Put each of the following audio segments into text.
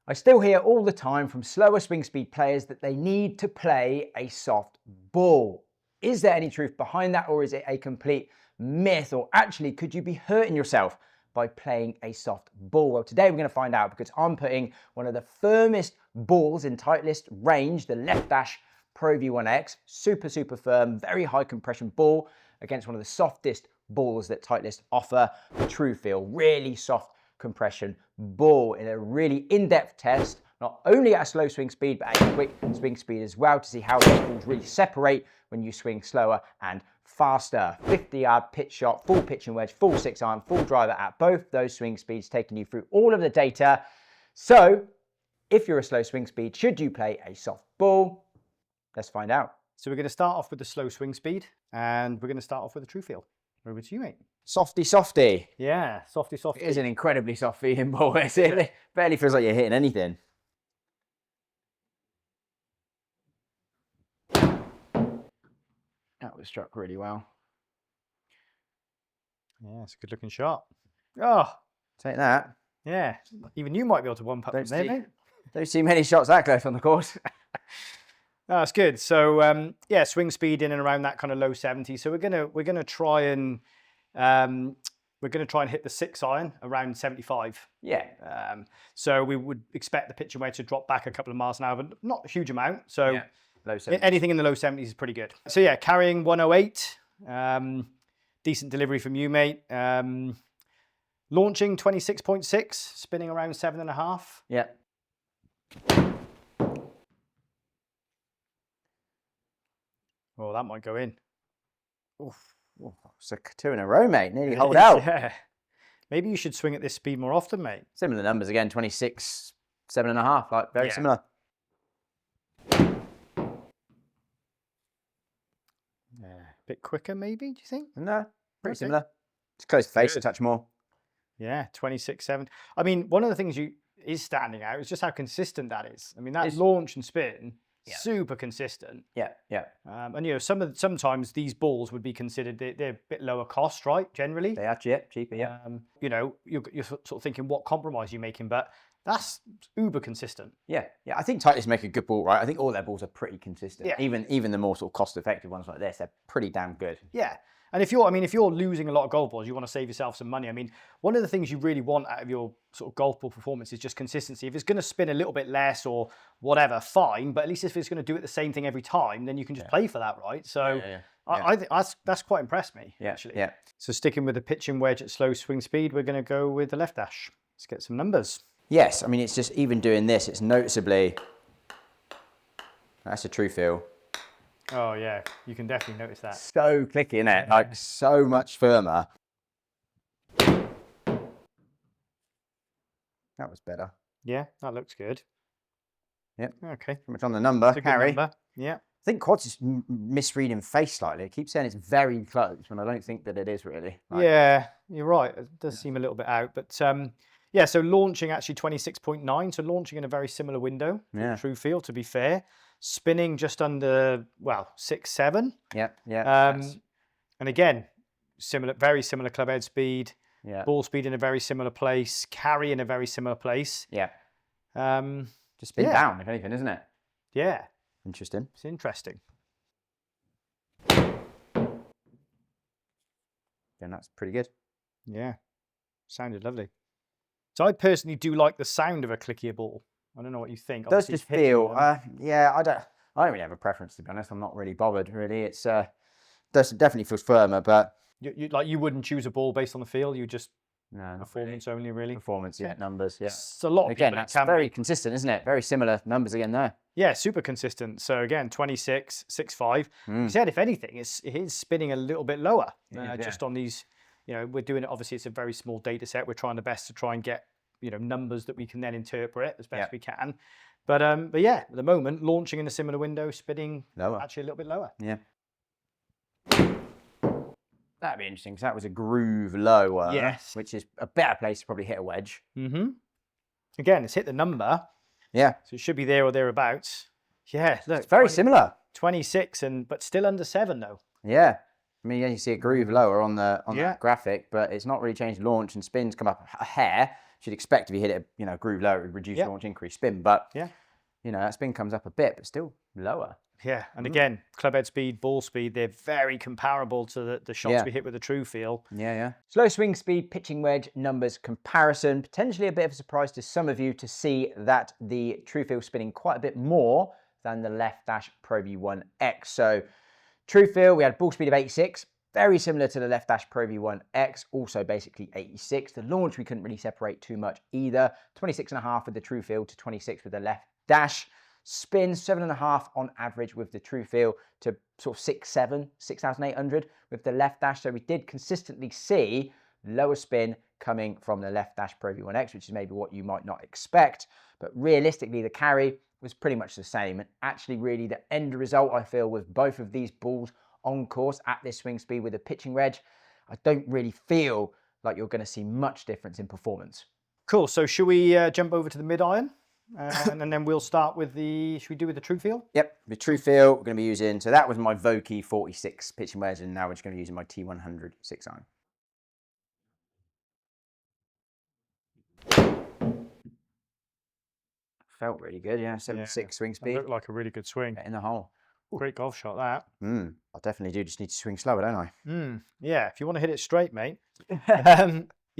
I still hear all the time from slower swing speed players that they need to play a soft ball. Is there any truth behind that, or is it a complete myth? Or actually, could you be hurting yourself by playing a soft ball? Well, today we're going to find out, because I'm putting one of the firmest balls in Titleist range, the Left Dash Pro V1X, super firm, very high compression ball, against one of the softest balls that Titleist offer, the TruFeel, really soft compression ball, in a really in-depth test, not only at a slow swing speed, but at a quick swing speed as well, to see how these balls really separate when you swing slower and faster. 50-yard pitch shot, full pitch and wedge, full 6-iron, full driver at both those swing speeds, taking you through all of the data. So if you're a slow swing speed, should you play a soft ball? Let's find out. So we're going to start off with the slow swing speed, and we're going to start off with the TruFeel. Over to you, mate. Softy. Yeah, softy. It is an incredibly soft feeling ball. It barely feels like you're hitting anything. That was struck really well. Yeah, it's a good looking shot. Oh, take that. Yeah, even you might be able to one putt from there, mate. Don't see many shots that close on the course. No, that's good. So yeah, swing speed in and around that kind of low 70s. So we're gonna try and hit the 6-iron around 75. Yeah. So we would expect the pitch and wedge to drop back a couple of miles an hour, but not a huge amount. So yeah. Low 70s. Anything in the low 70s is pretty good. So yeah, carrying 108. Decent delivery from you, mate. Launching 26.6, spinning around 7.5. Yeah. Oh, that might go in. Oof. Oh, it's a 2 in a row, mate. Nearly hold out. Yeah. Maybe you should swing at this speed more often, mate. Similar numbers again, 26, 7.5, like very similar. Yeah. A bit quicker, maybe, do you think? No, pretty similar. It's close to face, a touch more. Yeah, 26.7. I mean, one of the things is standing out is just how consistent that is. I mean, that launch and spin, super consistent. Yeah. And you know, sometimes these balls would be considered they're a bit lower cost, right? Generally, they are cheaper. Yeah. You know, you're sort of thinking what compromise you're making, but that's uber consistent. Yeah. I think Titleist make a good ball, right? I think all their balls are pretty consistent. Yeah. Even the more sort of cost-effective ones like this, they're pretty damn good. Yeah. And if you're losing a lot of golf balls, you want to save yourself some money. I mean, one of the things you really want out of your sort of golf ball performance is just consistency. If it's going to spin a little bit less or whatever, fine. But at least if it's going to do it the same thing every time, then you can just play for that, right? So I think that's quite impressed me, actually. Yeah. So sticking with the pitch and wedge at slow swing speed, we're going to go with the Left Dash. Let's get some numbers. Yes, I mean, it's just even doing this, it's noticeably, that's a TruFeel. Oh yeah, you can definitely notice that. So clicky, isn't it? Like so much firmer. That was better. Yeah, that looks good. Yep. Okay. Pretty much on the number, Harry. Yeah. I think Quad's is misreading face slightly. It keeps saying it's very close, when I don't think that it is really. Like, yeah, you're right. It does seem a little bit out, but yeah. So launching actually 26.9. So launching in a very similar window. Yeah. TruFeel, to be fair. Spinning just under 6-7. Yeah. And again, very similar club head speed. Yeah. Ball speed in a very similar place. Carry in a very similar place. Yeah. Just spin down, if anything, isn't it? Yeah. Interesting. It's interesting. And that's pretty good. Yeah. Sounded lovely. So I personally do like the sound of a clickier ball. I don't know what you think. It does just feel, yeah, I don't really have a preference, to be honest. I'm not really bothered, really. It's definitely feels firmer, but you wouldn't choose a ball based on the feel. You just performance really. only, really. Performance, numbers, yeah. It's a lot. Again, that's very consistent, isn't it? Very similar numbers again there. Yeah, super consistent. So again, 26, 6.5. You said, if anything, it is spinning a little bit lower. Just on these, you know, we're doing it. Obviously, it's a very small data set. We're trying the best to try and get, you know, numbers that we can then interpret as best we can. But yeah, at the moment, launching in a similar window, spinning lower. Actually a little bit lower. Yeah. That'd be interesting, because that was a groove lower. Yes. Which is a better place to probably hit a wedge. Mm-hmm. Again, it's hit the number. Yeah. So it should be there or thereabouts. Yeah, look. It's very similar. 26, but still under 7 though. Yeah. I mean, you see a groove lower on that graphic, but it's not really changed. Launch and spins come up a hair. You'd expect if you hit it, you know, groove lower, it would reduce launch, increase spin. But, you know, that spin comes up a bit, but still lower. Yeah, and again, club head speed, ball speed, they're very comparable to the shots we hit with the TruFeel. Yeah. Slow swing speed, pitching wedge numbers comparison. Potentially a bit of a surprise to some of you to see that the TruFeel spinning quite a bit more than the Left Dash Pro V1X. So TruFeel, we had ball speed of 86, very similar to the Left Dash Pro V1X, also basically 86. The launch, we couldn't really separate too much either. 26.5 with the TruFeel to 26 with the Left Dash. Spin 7.5 on average with the TruFeel to sort of 6,800 with the Left Dash. So we did consistently see lower spin coming from the Left Dash Pro V1X, which is maybe what you might not expect. But realistically, the carry was pretty much the same. And actually, really, the end result, I feel, with both of these balls on course at this swing speed with a pitching wedge, I don't really feel like you're going to see much difference in performance. Cool. So should we jump over to the mid iron? And then we'll start with should we do with the TruFeel? Yep, the TruFeel we're going to be using. So that was my Vokey 46 pitching wedge, and now we're just going to be using my T100 6 iron. Felt really good, yeah. 76 swing speed. Looked like a really good swing. In the hole. Great golf shot, that. I definitely do just need to swing slower, don't I? Yeah, if you want to hit it straight, mate.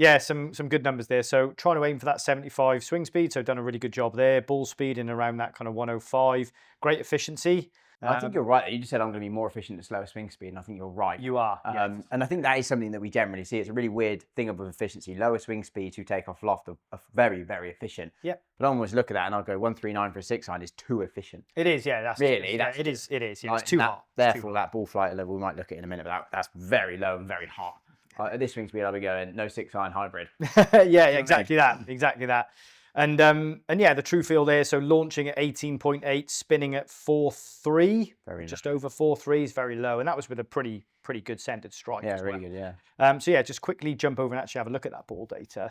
Yeah, some good numbers there. So trying to aim for that 75 swing speed. So done a really good job there. Ball speed in around that kind of 105. Great efficiency. I think you're right. You just said I'm going to be more efficient at slower swing speed, and I think you're right. You are. And I think that is something that we generally see. It's a really weird thing of efficiency. Lower swing speeds who take off loft are very, very efficient. Yeah. But I always look at that and I'll go 139 for a 6 iron is too efficient. It is, yeah. That's really. It is. Yeah, like it's too hot. Therefore, that ball flight level we might look at in a minute, but that's very low and very hot. At this swing speed, I'll be going no 6 iron hybrid. Yeah, exactly that. Exactly that. And yeah, the TruFeel there. So launching at 18.8, spinning at 4.3, just over 4.3 is very low, and that was with a pretty good centered strike. Yeah, really good. Yeah. So yeah, just quickly jump over and actually have a look at that ball data.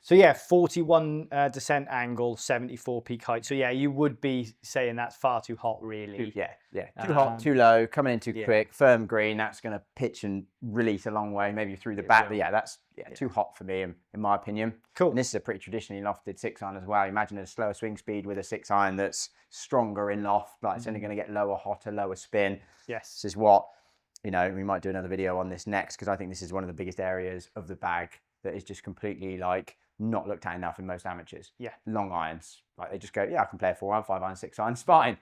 So yeah, 41 descent angle, 74 peak height. So yeah, you would be saying that's far too hot, really. Yeah. Too hot, too low, coming in too quick, firm green. That's going to pitch and release a long way, maybe through the back. But yeah, that's too hot for me, in my opinion. Cool. And this is a pretty traditionally lofted 6 iron as well. Imagine a slower swing speed with a 6 iron that's stronger in loft. Like it's only going to get lower, hotter, lower spin. Yes. This is what, you know, we might do another video on this next, because I think this is one of the biggest areas of the bag that is just completely like not looked at enough in most amateurs. Yeah. Long irons. Like they just go, yeah, I can play a 4 iron, 5 iron, 6 iron, it's fine.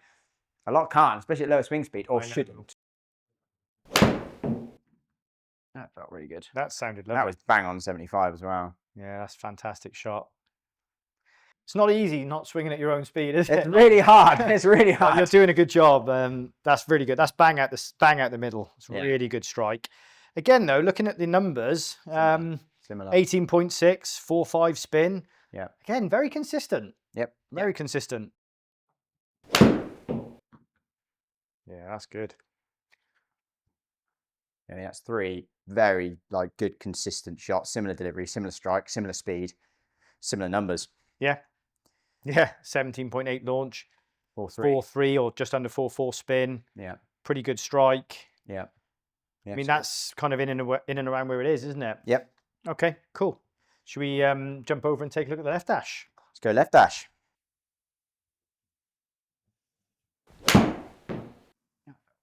A lot can't, especially at lower swing speed, or shouldn't. That felt really good. That sounded lovely. That was bang on 75 as well. Yeah, that's a fantastic shot. It's not easy not swinging at your own speed, is it? It's really hard. It's really hard. You're doing a good job. That's really good. That's bang out the middle. It's a really good strike. Again, though, looking at the numbers, Similar. 18.6, 4.5 spin. Yeah. Again, very consistent. Yep. Very consistent. Yeah, that's good. I mean, that's 3 very like good, consistent shots. Similar delivery, similar strike, similar speed, similar numbers. Yeah. Yeah. 17.8 launch. 4.3. 4.3 or just under 4.4 spin. Yeah. Pretty good strike. Yeah. I mean, that's kind of in and around where it is, isn't it? Yep. Okay, cool. Should we jump over and take a look at the left dash? Let's go left dash.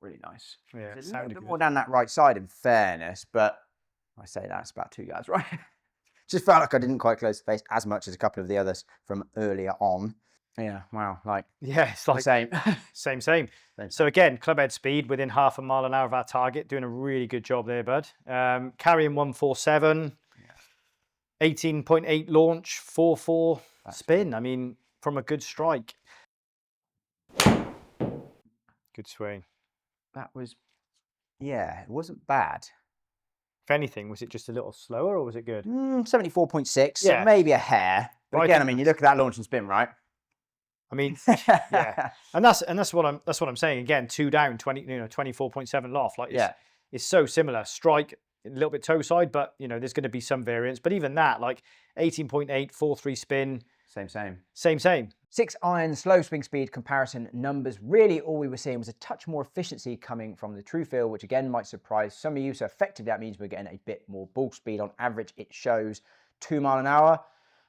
Really nice. Yeah, it's a little bit more down that right side, in fairness, but I say that's about 2 yards right. Just felt like I didn't quite close the face as much as a couple of the others from earlier on. Yeah, wow, like it's like same. same. So again, club head speed within half a mile an hour of our target, doing a really good job there, bud. Carrying 147, 18.8 launch, 4.4 spin. I mean, from a good strike. Good swing. That was, it wasn't bad. If anything, was it just a little slower or was it good? 74.6, so maybe a hair. But again, I mean, you look at that launch and spin, right? I mean, yeah, and that's what I'm saying. Again, 2 down, 24.7 loft. Like, it's so similar. Strike a little bit toe side, but there's going to be some variance. But even that, like 18.8, 4.3 spin, same. 6 iron slow swing speed comparison numbers. Really, all we were seeing was a touch more efficiency coming from the TruFeel, which again might surprise some of you. So effectively, that means we're getting a bit more ball speed. On average, it shows 2 mile an hour.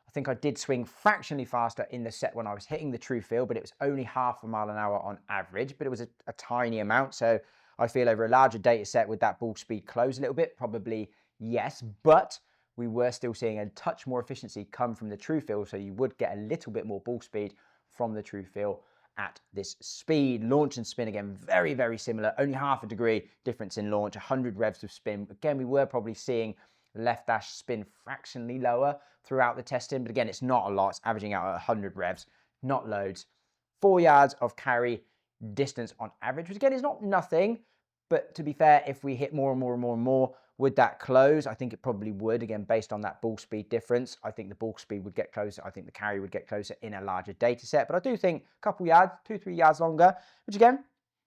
I think I did swing fractionally faster in the set when I was hitting the TruFeel, but it was only half a mile an hour on average, but it was a tiny amount. So I feel over a larger data set, would that ball speed close a little bit? Probably yes, but we were still seeing a touch more efficiency come from the TruFeel, so you would get a little bit more ball speed from the TruFeel at this speed. Launch and spin, again, very, very similar, only half a degree difference in launch, 100 revs of spin. Again, we were probably seeing left dash spin fractionally lower throughout the testing, but again, it's not a lot. It's averaging out at 100 revs, not loads. 4 yards of carry distance on average, which again is not nothing, but to be fair, if we hit more and more and more and more, would that close? I think it probably would, again, based on that ball speed difference. I think the ball speed would get closer. I think the carry would get closer in a larger data set. But I do think a couple yards, 2-3 yards longer, which again,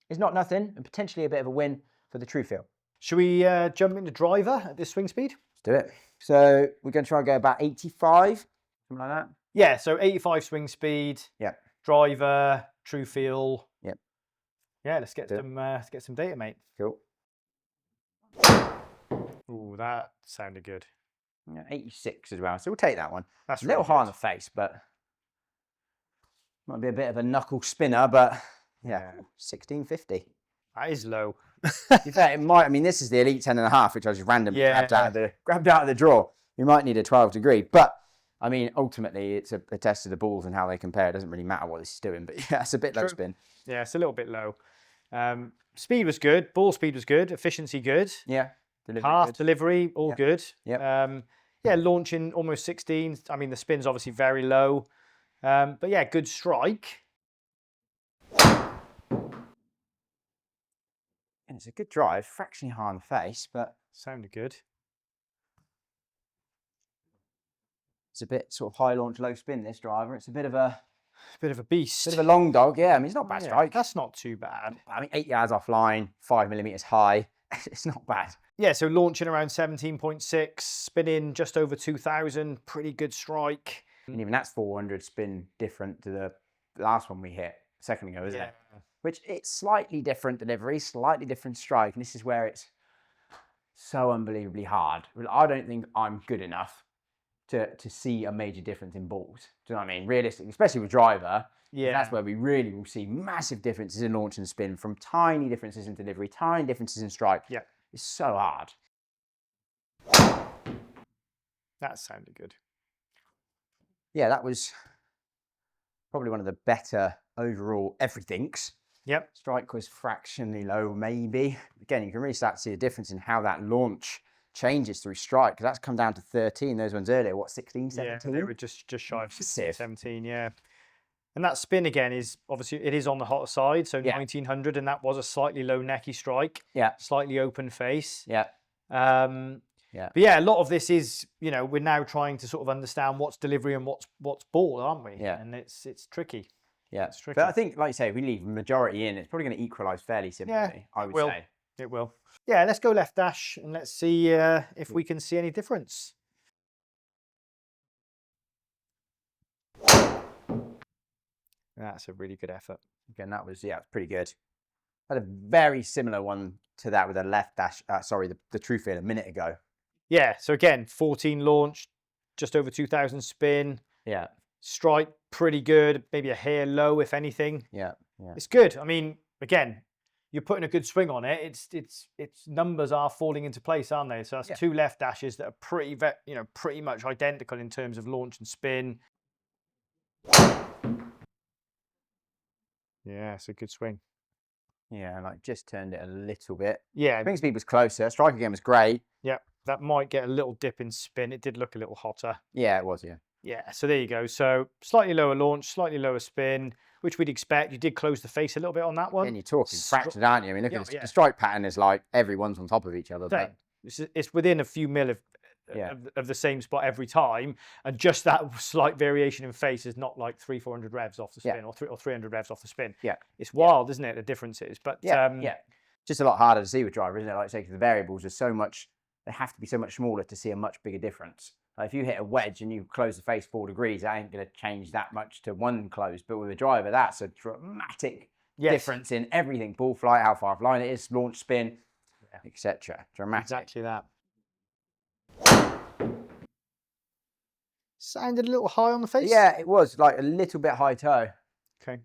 is not nothing, and potentially a bit of a win for the TruFeel. Should we jump into driver at this swing speed? Let's do it. So we're going to try and go about 85, something like that. Yeah, so 85 swing speed. Yeah. Driver, TruFeel. Yep. Yeah, let's get some data, mate. Cool. Ooh, that sounded good. Yeah, 86 as well. So we'll take that one. That's a little high on the face, but might be a bit of a knuckle spinner, but yeah. 1650. That is low. In fact, it might. I mean, this is the Elite 10.5, which I just randomly grabbed out of the drawer. You might need a 12 degree, but I mean, ultimately, it's a test of the balls and how they compare. It doesn't really matter what this is doing, but yeah, it's a bit low spin. Yeah, it's a little bit low. Speed was good. Ball speed was good. Efficiency good. Yeah. Delivery, all good. Yep. Yeah, launching almost 16. I mean, the spin's obviously very low. But yeah, good strike. And it's a good drive, fractionally high on the face, but sounded good. It's a bit sort of high launch, low spin, this driver. It's a bit of a beast. Bit of a long dog, yeah. I mean, it's not a bad strike. That's not too bad. I mean, 8 yards offline, 5 millimeters high. It's not bad. Yeah, so launching around 17.6, spinning just over 2,000. Pretty good strike. And even that's 400 spin different to the last one we hit a second ago, isn't it? Which it's slightly different delivery, slightly different strike. And this is where it's so unbelievably hard. I don't think I'm good enough to see a major difference in balls. Do you know what I mean? Realistically, especially with driver, that's where we really will see massive differences in launch and spin from tiny differences in delivery, tiny differences in strike. Yeah. It's so hard. That sounded good. Yeah, that was probably one of the better overall everythings. Yep. Strike was fractionally low, maybe. Again, you can really start to see a difference in how that launch changes through strike, because that's come down to 13. Those ones earlier, what, 16, 17? Yeah, they were just shy of 16, 17, yeah. And that spin again is obviously, it is on the hotter side, so 1900, and that was a slightly low necky strike. Yeah. Slightly open face. Yeah. But yeah, a lot of this is, you know, we're now trying to sort of understand what's delivery and what's ball, aren't we? Yeah. And it's tricky. Yeah. It's tricky. But I think, like you say, if we leave majority in, it's probably going to equalise fairly similarly, I would say. It will. Yeah, let's go left dash and let's see if we can see any difference. That's a really good effort. Again, that was, it's pretty good. I had a very similar one to that with a left dash, the TruFeel a minute ago. Yeah, so again, 14 launch, just over 2,000 spin. Yeah. Strike, pretty good, maybe a hair low, if anything. Yeah. It's good. I mean, again, you're putting a good swing on it. Its numbers are falling into place, aren't they? So that's two left dashes that are pretty much identical in terms of launch and spin. Yeah, it's a good swing. Yeah, and I just turned it a little bit. Yeah. Swing speed was closer. Strike again was great. Yeah, that might get a little dip in spin. It did look a little hotter. Yeah, it was, yeah. Yeah, so there you go. So slightly lower launch, slightly lower spin, which we'd expect. You did close the face a little bit on that one. And you're talking fractured, aren't you? I mean, look at the strike pattern is like everyone's on top of each other. But it's within a few mil of the same spot every time, and just that slight variation in face is not like 300-400 revs off the spin or 300 revs off the spin. Yeah, it's wild, isn't it? The differences, but just a lot harder to see with driver, isn't it? Like I say, because the variables are so much, they have to be so much smaller to see a much bigger difference. Like if you hit a wedge and you close the face 4 degrees, that ain't going to change that much to one close. But with a driver, that's a dramatic difference in everything: ball flight, how far offline it is, launch, spin, etc. Dramatic. Exactly that. Sounded a little high on the face. Yeah, it was like a little bit high toe. Okay.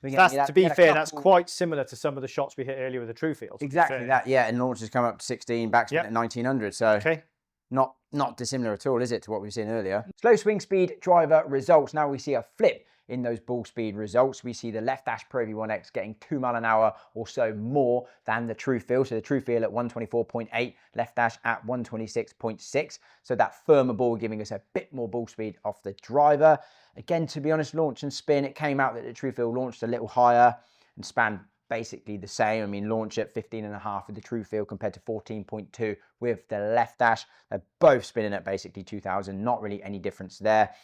We That's, had to be a fair, that's couple- quite similar to some of the shots we hit earlier with the TruFeel. Exactly that, yeah. And launches come up to 16, backspin Yep. at 1900. So Okay. not dissimilar at all, is it, to what we've seen earlier? Slow swing speed driver results. Now we see a flip in those ball speed results. We see the Left Dash Pro V1X getting 2 mile an hour or so more than the TruFeel. So the TruFeel at 124.8, Left Dash at 126.6. So that firmer ball giving us a bit more ball speed off the driver. Again, to be honest, launch and spin, it came out that the TruFeel launched a little higher and span basically the same. I mean, launch at 15.5 with the TruFeel compared to 14.2 with the Left Dash. They're both spinning at basically 2000, not really any difference there.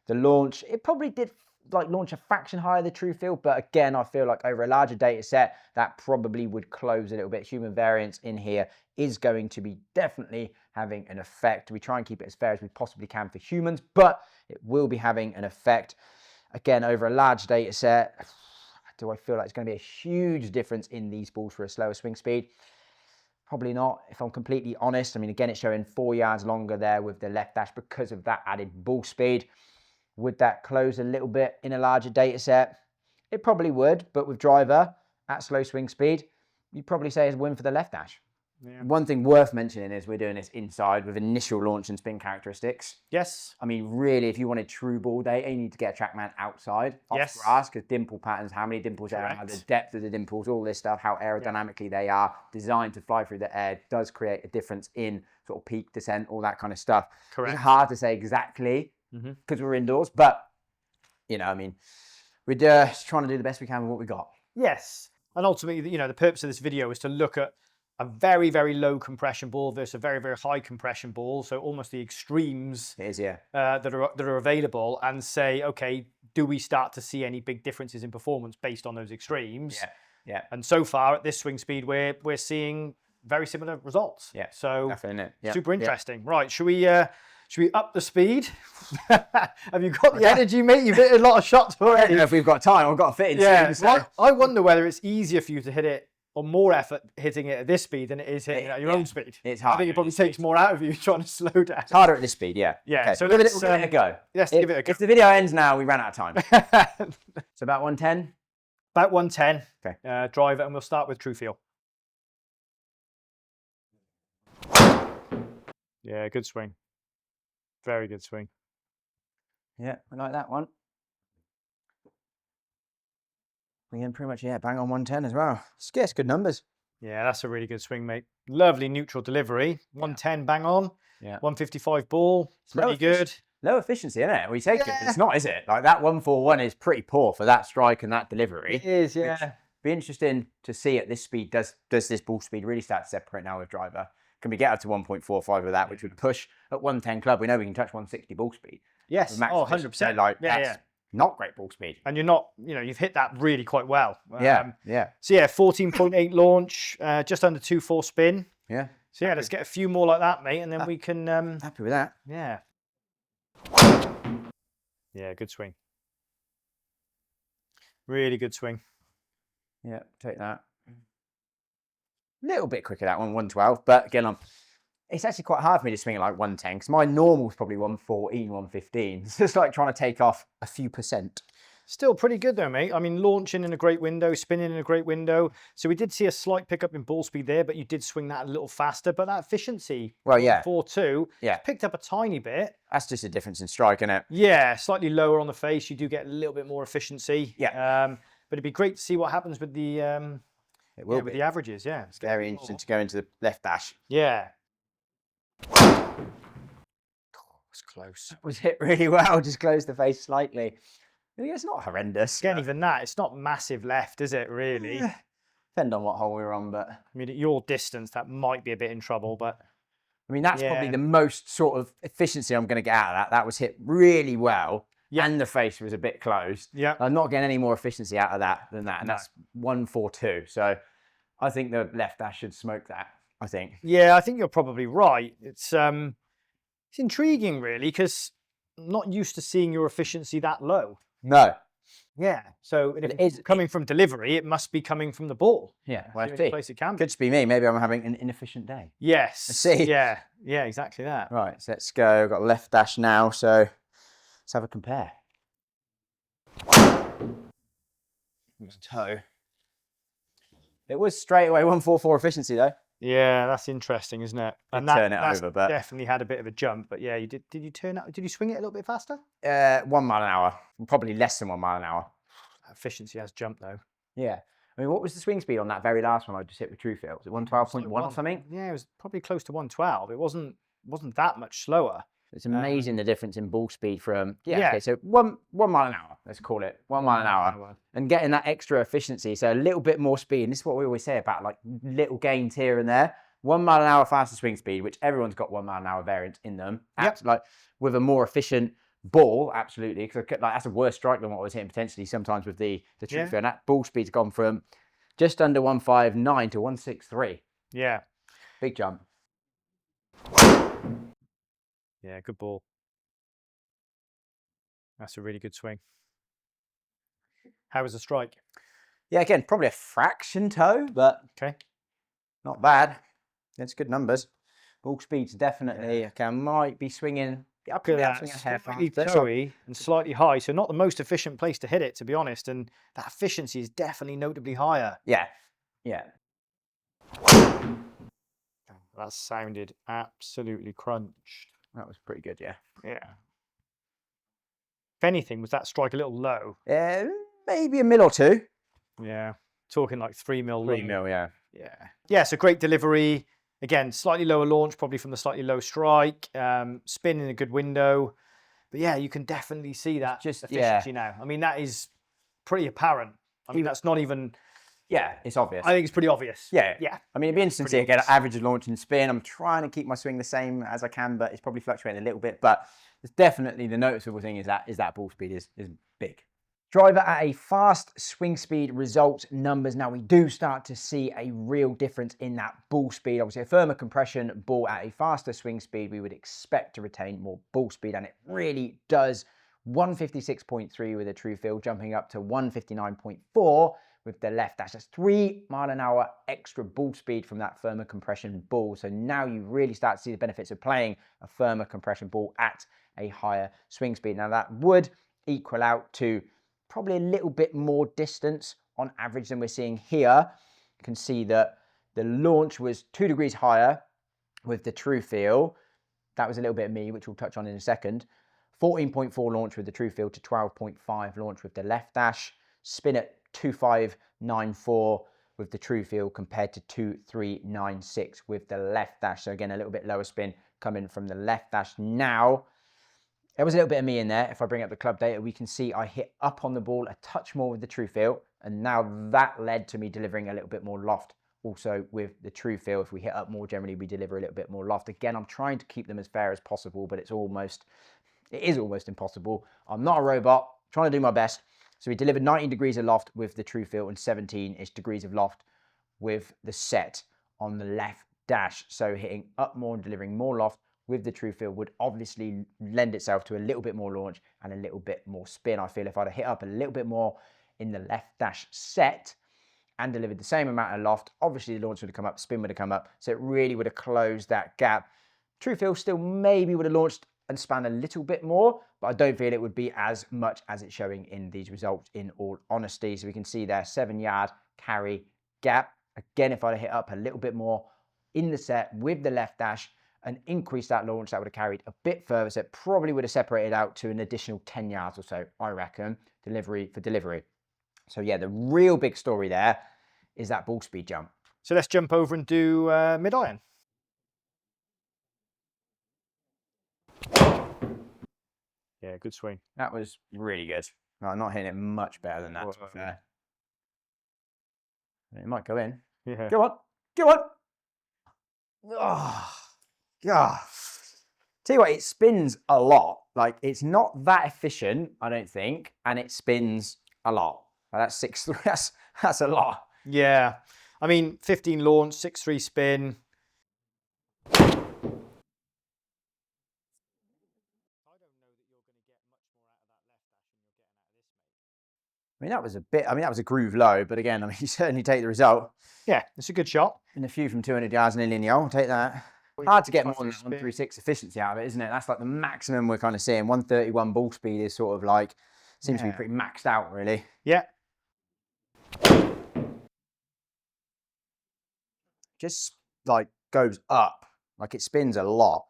The launch, it probably did like launch a fraction higher the TruFeel, but again, I feel like over a larger data set, that probably would close a little bit. Human variance in here is going to be definitely having an effect. We try and keep it as fair as we possibly can for humans, but it will be having an effect. Again, over a large data set, do I feel like it's going to be a huge difference in these balls for a slower swing speed? Probably not, if I'm completely honest. I mean, again, it's showing 4 yards longer there with the Left Dash because of that added ball speed. Would that close a little bit in a larger data set? It probably would, but with driver at slow swing speed, you'd probably say it's a win for the Left Dash. Yeah. One thing worth mentioning is we're doing this inside with initial launch and spin characteristics. Yes. I mean, really, if you wanted true ball data, you need to get a TrackMan outside off grass, because dimple patterns, how many dimples there are, the depth of the dimples, all this stuff, how aerodynamically they are designed to fly through the air does create a difference in sort of peak descent, all that kind of stuff. Correct. It's hard to say exactly because we're indoors, but, you know, I mean, we're just trying to do the best we can with what we got. Yes. And ultimately, you know, the purpose of this video is to look at a very, very low compression ball versus a very, very high compression ball. So almost the extremes that are available, and say, okay, do we start to see any big differences in performance based on those extremes? Yeah. And so far at this swing speed, we're seeing very similar results. Yeah. So definitely. Super interesting. Right. Should we up the speed? Have you got the energy, mate? You've hit a lot of shots already. I don't know if we've got time. I've got a fitting soon. So. Well, I wonder whether it's easier for you to hit it or more effort hitting it at this speed than it is hitting it at your own speed. It's hard. I think it probably takes more out of you trying to slow down. It's harder at this speed, yeah. Yeah. Okay. So we'll give it a go. Let's give it a go. If the video ends now, we ran out of time. So about 110? About 110. Okay. Driver, and we'll start with TruFeel. Yeah, good swing. Very good swing. Yeah, I like that one. Again, pretty much, bang on 110 as well. It's good numbers. Yeah, that's a really good swing, mate. Lovely neutral delivery. 110 bang on. Yeah. 155 ball. Pretty good. Low efficiency, isn't it? We take it, but it's not, is it? Like that 141 is pretty poor for that strike and that delivery. It is, yeah. Be interesting to see at this speed, does this ball speed really start to separate now with driver? Can we get up to 1.45 with that, which would push at 110 club? We know we can touch 160 ball speed. Yes. Oh, 100%. Like, that's not great ball speed. And you're not, you know, you've hit that really quite well. Yeah. So yeah, 14.8 launch, just under 2.4 spin. Yeah. So yeah, let's get a few more like that, mate, and then we can... happy with that. Yeah. Yeah, good swing. Really good swing. Yeah, take that. Little bit quicker that one, 112, but again, it's actually quite hard for me to swing at like 110 because my normal is probably 114, 115. It's just like trying to take off a few percent. Still pretty good though, mate. I mean, launching in a great window, spinning in a great window. So we did see a slight pickup in ball speed there, but you did swing that a little faster. But that efficiency, 4.2, picked up a tiny bit. That's just a difference in strike, isn't it? Yeah, slightly lower on the face. You do get a little bit more efficiency. Yeah. But it'd be great to see what happens with the with the averages. Yeah, it's very interesting to go into the Left Dash. Yeah. Was close. Was hit really well. Just closed the face slightly. It's not horrendous. Again, even that, it's not massive left, is it, really? Depend on what hole we're on, but... I mean, at your distance, that might be a bit in trouble, but... I mean, that's probably the most sort of efficiency I'm going to get out of that. That was hit really well, and the face was a bit closed. Yeah. I'm not getting any more efficiency out of that than that, and that's 142. So I think the Left Dash should smoke that, I think. Yeah, I think you're probably right. It's intriguing, really, because I'm not used to seeing your efficiency that low. No. Yeah. So if it's coming from delivery, it must be coming from the ball. Yeah, That's well, the only place it can be. could just be me. Maybe I'm having an inefficient day. Yes. Let's see. Yeah. Yeah, exactly that. Right, so let's go. I've got left dash now, so let's have a compare. Toe. It was straight away 144 efficiency though. Yeah, that's interesting, isn't it? And turn it over, but definitely had a bit of a jump. But yeah, you did. Did you turn it? Did you swing it a little bit faster? 1 mile an hour, probably less than 1 mile an hour. Efficiency has jumped though. Yeah. I mean, what was the swing speed on that very last one I just hit with TruFeel? Was it 112.1 or something? Yeah, it was probably close to 112. It wasn't that much slower. It's amazing the difference in ball speed from Yeah. Okay, so one mile an hour. Let's call it 1 mile an hour, and getting that extra efficiency. So a little bit more speed. And this is what we always say about like little gains here and there. 1 mile an hour faster swing speed, which everyone's got 1 mile an hour variance in them. Yep. Like with a more efficient ball, absolutely. Because like that's a worse strike than what I was hitting potentially sometimes with the TruFeel. And that ball speed's gone from just under 159 to 163. Yeah. Big jump. Yeah, good ball. That's a really good swing. How was the strike? Yeah, again, probably a fraction toe, but Okay. not bad. It's good numbers. Ball speed's definitely, okay, I might be swinging. I could be swinging a hair slightly faster. toey and slightly high, so not the most efficient place to hit it, to be honest. And that efficiency is definitely notably higher. Yeah, yeah. That sounded absolutely crunched. That was pretty good, yeah. Yeah. If anything, was that strike a little low? Maybe a mil or two. Yeah. Talking like 3 mil. 3 mil, yeah. Yeah. Yeah, so great delivery. Again, slightly lower launch, probably from the slightly low strike. Spin in a good window. But yeah, you can definitely see that efficiency now. I mean, that is pretty apparent. I mean, that's not even... Yeah, it's obvious. I think it's pretty obvious. Yeah. Yeah. I mean, it'd be interesting to see, again, average of launch and spin. I'm trying to keep my swing the same as I can, but it's probably fluctuating a little bit. But it's definitely the noticeable thing is that ball speed is big. Driver at a fast swing speed results numbers. Now we do start to see a real difference in that ball speed. Obviously a firmer compression ball at a faster swing speed, we would expect to retain more ball speed, and it really does. 156.3 with a TruFeel, jumping up to 159.4 with the left dash. That's 3 mile an hour extra ball speed from that firmer compression ball. So now you really start to see the benefits of playing a firmer compression ball at a higher swing speed. Now that would equal out to probably a little bit more distance on average than we're seeing here. You can see that the launch was 2 degrees higher with the TruFeel. That was a little bit of me, which we'll touch on in a second. 14.4 launch with the TruFeel to 12.5 launch with the left dash. Spin at 2594 with the TruFeel compared to 2396 with the left dash. So again, a little bit lower spin coming from the left dash. Now, there was a little bit of me in there. If I bring up the club data, we can see I hit up on the ball a touch more with the TruFeel, and now that led to me delivering a little bit more loft. Also with the TruFeel, if we hit up more, generally we deliver a little bit more loft. Again, I'm trying to keep them as fair as possible, but it is almost impossible. I'm not a robot, trying to do my best. So we delivered 19 degrees of loft with the TruFeel and 17-ish degrees of loft with the set on the left dash. So hitting up more and delivering more loft with the TruFeel would obviously lend itself to a little bit more launch and a little bit more spin. I feel if I'd have hit up a little bit more in the left dash set and delivered the same amount of loft, obviously the launch would have come up, spin would have come up, so it really would have closed that gap. TruFeel still maybe would have launched and spanned a little bit more, but I don't feel it would be as much as it's showing in these results, in all honesty. So we can see there 7-yard carry gap. Again, if I'd have hit up a little bit more in the set with the left dash and increased that launch, that would have carried a bit further, so it probably would have separated out to an additional 10 yards or so, I reckon, delivery for delivery. So yeah, the real big story there is that ball speed jump. So let's jump over and do mid-iron. Yeah, good swing. That was really good. No, I'm not hitting it much better than that, to be fair. It might go in. Yeah. Go on. Go on. Oh, God. Tell you what, it spins a lot. Like, it's not that efficient, I don't think, and it spins a lot. Like, that's 6-3. That's a lot. Yeah. I mean, 15 launch, 6-3 spin. I mean, that was a groove low, but again, I mean, you certainly take the result. Yeah, it's a good shot. And a few from 200 yards in a linear, I'll take that. Hard to get more than 136 efficiency out of it, isn't it? That's like the maximum we're kind of seeing. 131 ball speed is sort of like, seems to be pretty maxed out, really. Yeah. Just like goes up, like it spins a lot.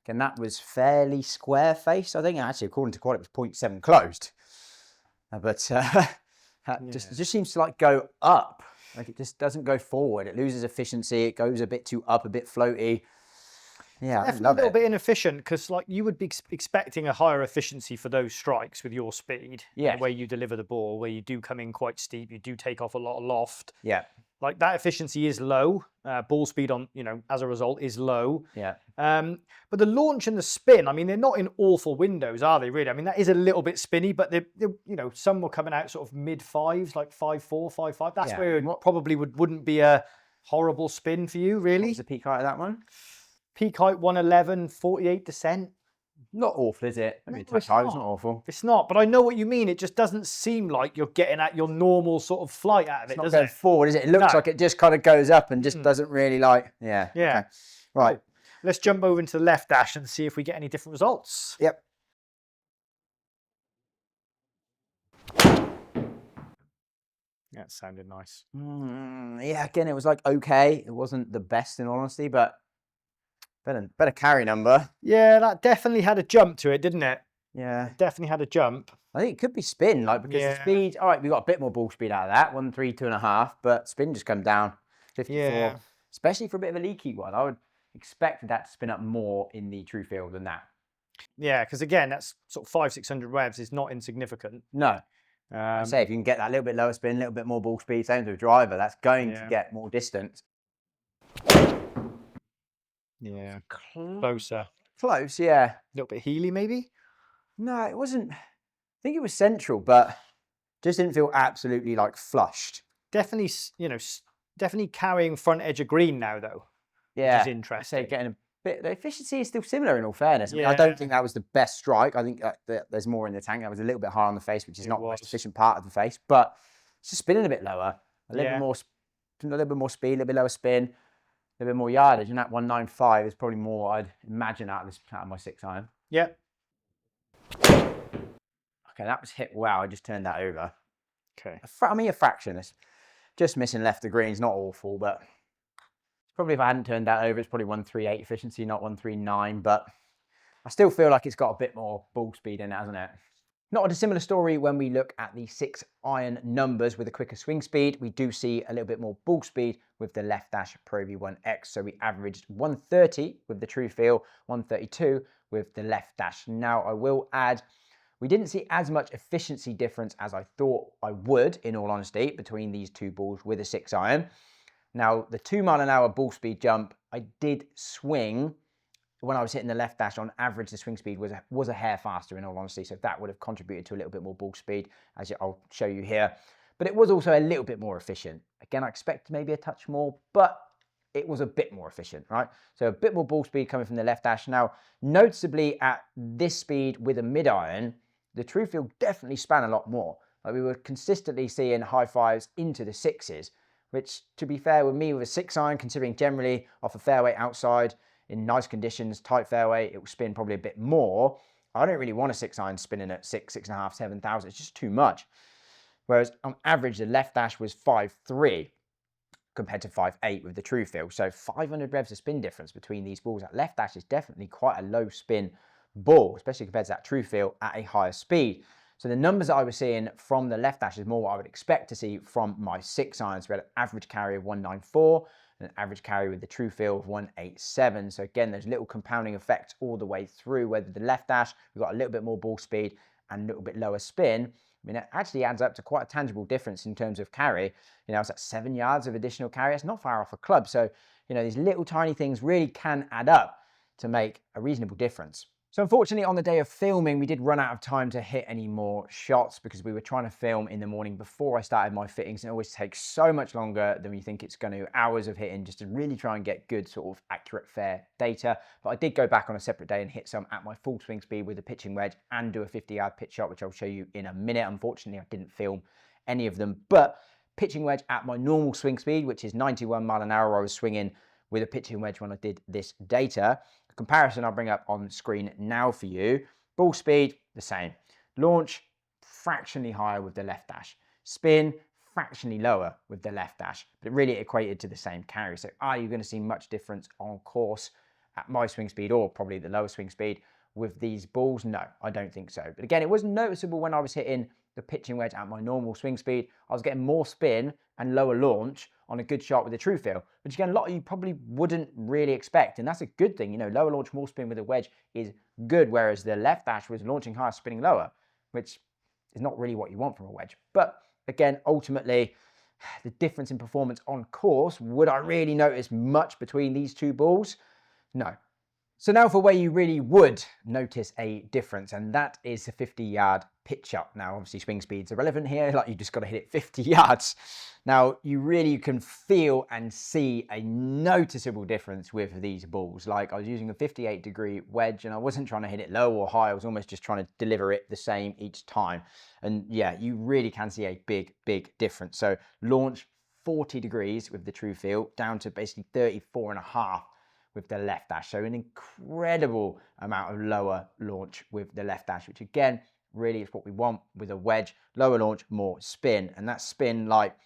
Again, that was fairly square face, I think. Actually, according to Quad, it was 0.7 closed. But that just seems to like go up. Like it just doesn't go forward. It loses efficiency. It goes a bit too up, a bit floaty. Yeah, I Definitely love a little it. bit inefficient because like you would be expecting a higher efficiency for those strikes with your speed. Yeah. The way you deliver the ball, where you do come in quite steep, you do take off a lot of loft. Yeah. Like that efficiency is low. Ball speed on, as a result is low. Yeah. But the launch and the spin, I mean, they're not in awful windows, are they really? I mean, that is a little bit spinny, but they're some were coming out sort of mid fives, like 5.4, 5.5. That's where it probably wouldn't be a horrible spin for you, really. What's the peak height of that one? Peak height 111, 48 descent. Not awful, is it? No, It's not awful. It's not, but I know what you mean. It just doesn't seem like you're getting at your normal sort of flight out of it, It's not does going it? forward, is it? It looks like it just kind of goes up and just doesn't really like, yeah. Yeah. Okay. Right. Cool. Let's jump over into the left dash and see if we get any different results. Yep. Yeah, it sounded nice. Yeah, again, it was like okay. It wasn't the best in all honesty, but better carry number. Yeah, that definitely had a jump to it, didn't it? Yeah. Definitely had a jump. I think it could be spin, like because the speed, all right, we got a bit more ball speed out of that, 132.5, but spin just come down 54. Yeah. Especially for a bit of a leaky one. I would expect that to spin up more in the TruFeel than that. Yeah, because again, that's sort of 500-600 revs is not insignificant. No. I say if you can get that little bit lower spin, a little bit more ball speed, same with a driver, that's going to get more distance. Yeah. Closer. Close, yeah. A little bit Healy, maybe? No, it wasn't. I think it was central, but just didn't feel absolutely like flushed. Definitely, definitely carrying front edge of green now, though. Yeah. Which is interesting. I say getting a bit. The efficiency is still similar in all fairness. I mean, I don't think that was the best strike. I think there's more in the tank. That was a little bit higher on the face, which is not the most efficient part of the face, but it's just spinning a bit lower, a little bit more speed, a little bit lower spin, a little bit more yardage, and that 195 is probably more I'd imagine out of my 6-iron. Yeah. Okay, that was hit. Wow, I just turned that over. Okay. I mean, a fraction. It's just missing left of green. It's not awful, but probably if I hadn't turned that over, it's probably 138 efficiency, not 139. But I still feel like it's got a bit more ball speed in it, hasn't it? Not a dissimilar story when we look at the 6-iron numbers with a quicker swing speed. We do see a little bit more ball speed with the left dash Pro V1X. So we averaged 130 with the TruFeel, 132 with the left dash. Now I will add, we didn't see as much efficiency difference as I thought I would, in all honesty, between these two balls with a 6-iron. Now, the 2-mile-an-hour ball speed jump, I did swing when I was hitting the left dash. On average, the swing speed was a hair faster, in all honesty, so that would have contributed to a little bit more ball speed, as I'll show you here. But it was also a little bit more efficient. Again, I expect maybe a touch more, but it was a bit more efficient, right? So a bit more ball speed coming from the left dash. Now, noticeably at this speed with a mid-iron, the TruFeel definitely span a lot more. Like we were consistently seeing high fives into the 6s, which, to be fair with me, with a 6-iron, considering generally off a fairway outside, in nice conditions, tight fairway, it will spin probably a bit more. I don't really want a 6-iron spinning at 6.5, 7,000. It's just too much. Whereas on average, the left dash was 5.3 compared to 5.8 with the TruFeel. So 500 revs of spin difference between these balls. That left dash is definitely quite a low spin ball, especially compared to that TruFeel at a higher speed. So the numbers that I was seeing from the left dash is more what I would expect to see from my 6-irons. We had an average carry of 194 and an average carry with the TruFeel of 187. So again, there's little compounding effects all the way through, whether the left dash, we've got a little bit more ball speed and a little bit lower spin. I mean, it actually adds up to quite a tangible difference in terms of carry. It's at 7 yards of additional carry. It's not far off a club. So, these little tiny things really can add up to make a reasonable difference. So unfortunately on the day of filming, we did run out of time to hit any more shots because we were trying to film in the morning before I started my fittings. And it always takes so much longer than you think it's going to, hours of hitting just to really try and get good sort of accurate, fair data. But I did go back on a separate day and hit some at my full swing speed with a pitching wedge and do a 50-yard pitch shot, which I'll show you in a minute. Unfortunately, I didn't film any of them, but pitching wedge at my normal swing speed, which is 91 mile an hour, I was swinging with a pitching wedge when I did this data. The comparison I'll bring up on screen now for you. Ball speed, the same. Launch, fractionally higher with the left dash. Spin, fractionally lower with the left dash, but it really equated to the same carry. So are you going to see much difference on course at my swing speed or probably the lower swing speed with these balls? No, I don't think so. But again, it was noticeable when I was hitting the pitching wedge at my normal swing speed. I was getting more spin and lower launch on a good shot with a TruFeel, which again, a lot of you probably wouldn't really expect. And that's a good thing. You know, lower launch, more spin with a wedge is good, whereas the left dash was launching higher, spinning lower, which is not really what you want from a wedge. But again, ultimately, the difference in performance on course, would I really notice much between these two balls? No. So now for where you really would notice a difference, and that is the 50-yard pitch up. Now, obviously swing speeds are relevant here, like you just got to hit it 50 yards. Now, you really can feel and see a noticeable difference with these balls. Like I was using a 58-degree wedge and I wasn't trying to hit it low or high. I was almost just trying to deliver it the same each time. And yeah, you really can see a big, big difference. So launch 40 degrees with the TruFeel down to basically 34.5 with the left dash. So an incredible amount of lower launch with the left dash, which again, really is what we want with a wedge. Lower launch, more spin. And that spin, like,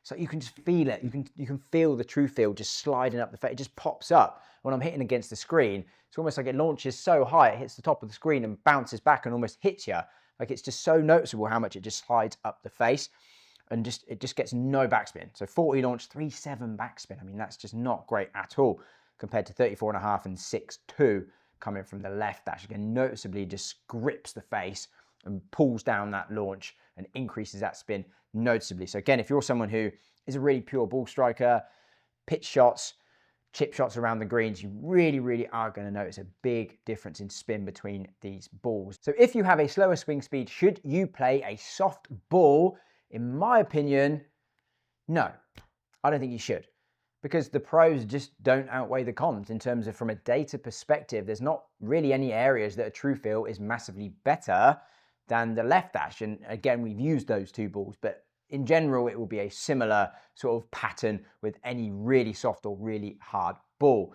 so you can just feel it. You can feel the TruFeel just sliding up the face. It just pops up when I'm hitting against the screen. It's almost like it launches so high, it hits the top of the screen and bounces back and almost hits you. Like it's just so noticeable how much it just slides up the face. And it just gets no backspin. So 40 launch, 3.7 backspin. I mean, that's just not great at all compared to 34.5 and 6.2 coming from the left dash. Again, noticeably just grips the face and pulls down that launch and increases that spin noticeably. So again, if you're someone who is a really pure ball striker, pitch shots, chip shots around the greens, you really, really are going to notice a big difference in spin between these balls. So if you have a slower swing speed, should you play a soft ball? In my opinion, no, I don't think you should. Because the pros just don't outweigh the cons in terms of, from a data perspective, there's not really any areas that a TruFeel is massively better than the left dash. And again, we've used those two balls, but in general, it will be a similar sort of pattern with any really soft or really hard ball.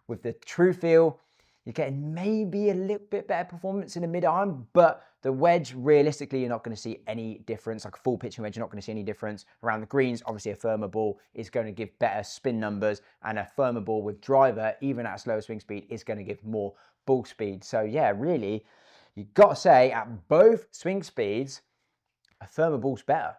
With the TruFeel, you're getting maybe a little bit better performance in the mid-iron, but the wedge, realistically, you're not going to see any difference. Like a full pitching wedge, you're not going to see any difference. Around the greens, obviously a firmer ball is going to give better spin numbers, and a firmer ball with driver, even at a slower swing speed, is going to give more ball speed. So yeah, really, you've got to say at both swing speeds, a firmer ball's better.